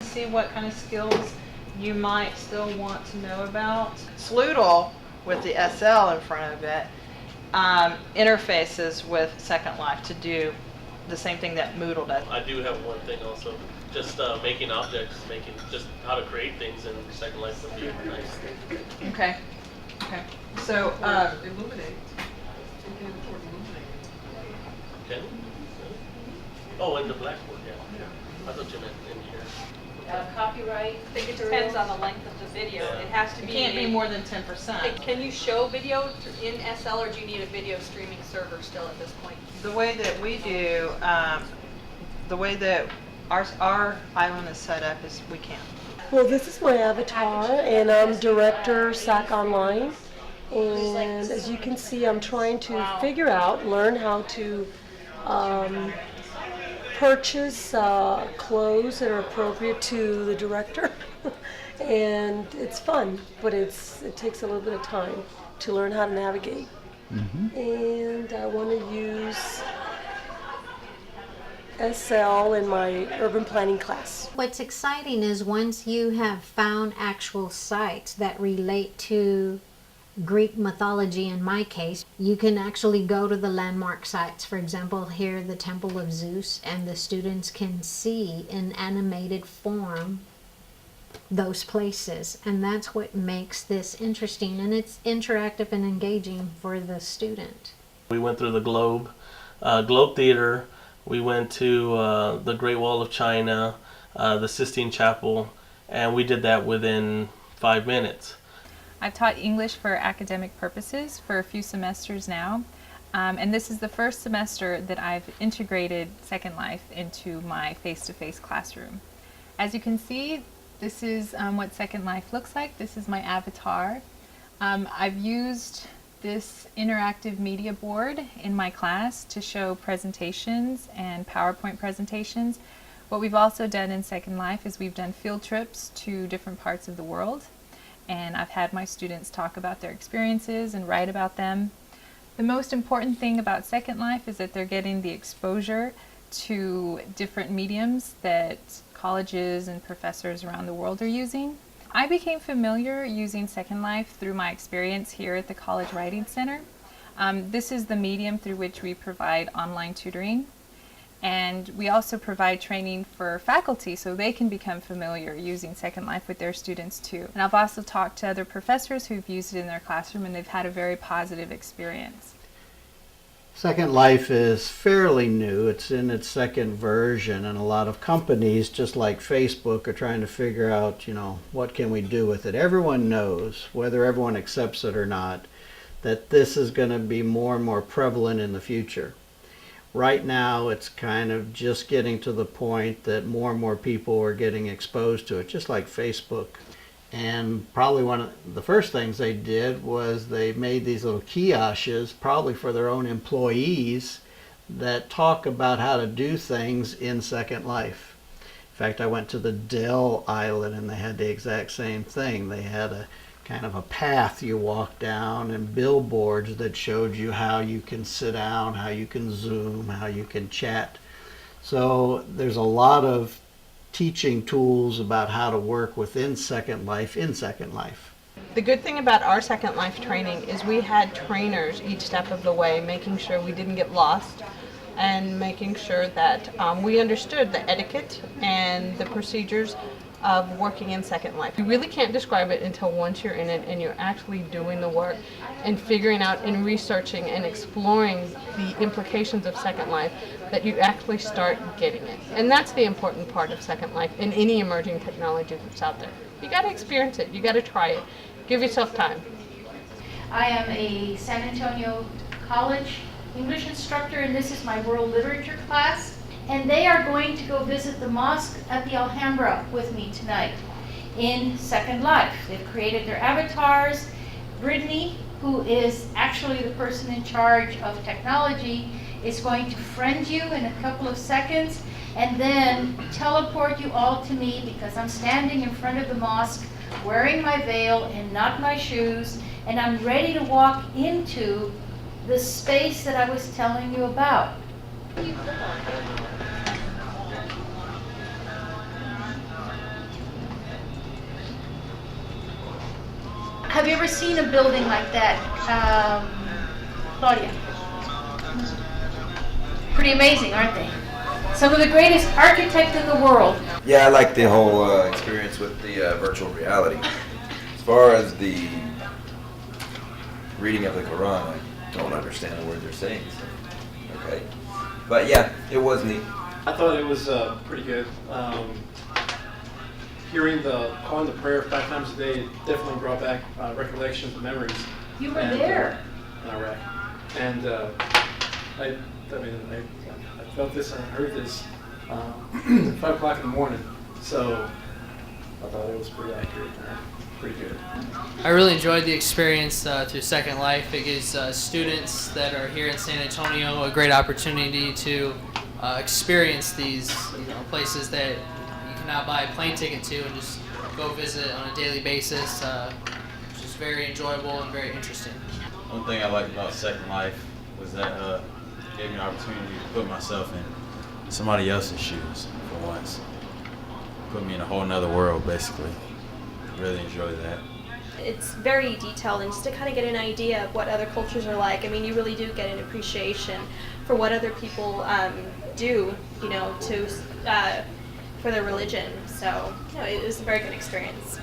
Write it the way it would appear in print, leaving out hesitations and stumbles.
see what kind of skills you might still want to know about. Sloodle, with the SL in front of it, interfaces with Second Life to do the same thing that Moodle does. I do have one thing also, just making objects, making just how to create things in Second Life would be nice. Okay. Okay. So, Illuminate. Can you? Oh, in the Blackboard, yeah. I thought you meant in here. Copyright. I think it depends on the length of the video. Yeah. It has to it be. can't be more than 10%. Can you show video in SL, or do you need a video streaming server still at this point? The way that we do, the way that our island is set up is we can't. Well, this is my avatar, and I'm director SAC Online. And as you can see, I'm trying to figure out, learn how to purchase clothes that are appropriate to the director. And it's fun, but it takes a little bit of time to learn how to navigate. Mm-hmm. And I want to use SL in my urban planning class. What's exciting is once you have found actual sites that relate to Greek mythology, in my case, you can actually go to the landmark sites. For example, here the Temple of Zeus, and the students can see in animated form those places, and that's what makes this interesting, and it's interactive and engaging for the student. We went through the Globe Theater. We went to the Great Wall of China, the Sistine Chapel, and we did that within 5 minutes. I've taught English for academic purposes for a few semesters now, and this is the first semester that I've integrated Second Life into my face-to-face classroom. As you can see, this is what Second Life looks like. This is my avatar. I've used this interactive media board in my class to show presentations and PowerPoint presentations. What we've also done in Second Life is we've done field trips to different parts of the world, and I've had my students talk about their experiences and write about them. The most important thing about Second Life is that they're getting the exposure to different mediums that colleges and professors around the world are using. I became familiar using Second Life through my experience here at the College Writing Center. This is the medium through which we provide online tutoring. And we also provide training for faculty so they can become familiar using Second Life with their students too. And I've also talked to other professors who've used it in their classroom, and they've had a very positive experience. Second Life is fairly new. It's in its second version, and a lot of companies, just like Facebook, are trying to figure out, what can we do with it. Everyone knows, whether everyone accepts it or not, that this is going to be more and more prevalent in the future. Right now, it's kind of just getting to the point that more and more people are getting exposed to it, just like Facebook. And probably one of the first things they did was they made these little kiosks, probably for their own employees, that talk about how to do things in Second Life. In fact, I went to the Dell Island and they had the exact same thing. They had a kind of a path you walk down and billboards that showed you how you can sit down, how you can Zoom, how you can chat. So there's a lot of teaching tools about how to work within Second Life in Second Life. The good thing about our Second Life training is we had trainers each step of the way, making sure we didn't get lost and making sure that we understood the etiquette and the procedures of working in Second Life. You really can't describe it until once you're in it and you're actually doing the work and figuring out and researching and exploring the implications of Second Life that you actually start getting it. And that's the important part of Second Life in any emerging technology that's out there. You got to experience it. You got to try it. Give yourself time. I am a San Antonio College English instructor, and this is my world literature class. And they are going to go visit the mosque at the Alhambra with me tonight in Second Life. They've created their avatars. Brittany, who is actually the person in charge of technology, is going to friend you in a couple of seconds and then teleport you all to me, because I'm standing in front of the mosque wearing my veil and not my shoes, and I'm ready to walk into the space that I was telling you about. have you ever seen a building like that, Claudia? Pretty amazing, aren't they? Some of the greatest architects in the world. Yeah, I like the whole experience with the virtual reality. As far as the reading of the Quran, I don't understand the words they're saying. So, okay, but yeah, it was neat. I thought it was pretty good. Hearing the calling the prayer 5 times a day definitely brought back recollections and memories. You were there. In Iraq, and I felt this and I heard this at 5 o'clock in the morning. So I thought it was pretty accurate, pretty good. I really enjoyed the experience through Second Life. It gives students that are here in San Antonio a great opportunity to experience these places that you cannot buy a plane ticket to and just go visit on a daily basis. Which is very enjoyable and very interesting. One thing I liked about Second Life was that it gave me an opportunity to put myself in somebody else's shoes for once. Put me in a whole nother world, basically. Really enjoyed that. It's very detailed, and just to kind of get an idea of what other cultures are like. I mean, you really do get an appreciation for what other people do, for their religion. So, it was a very good experience.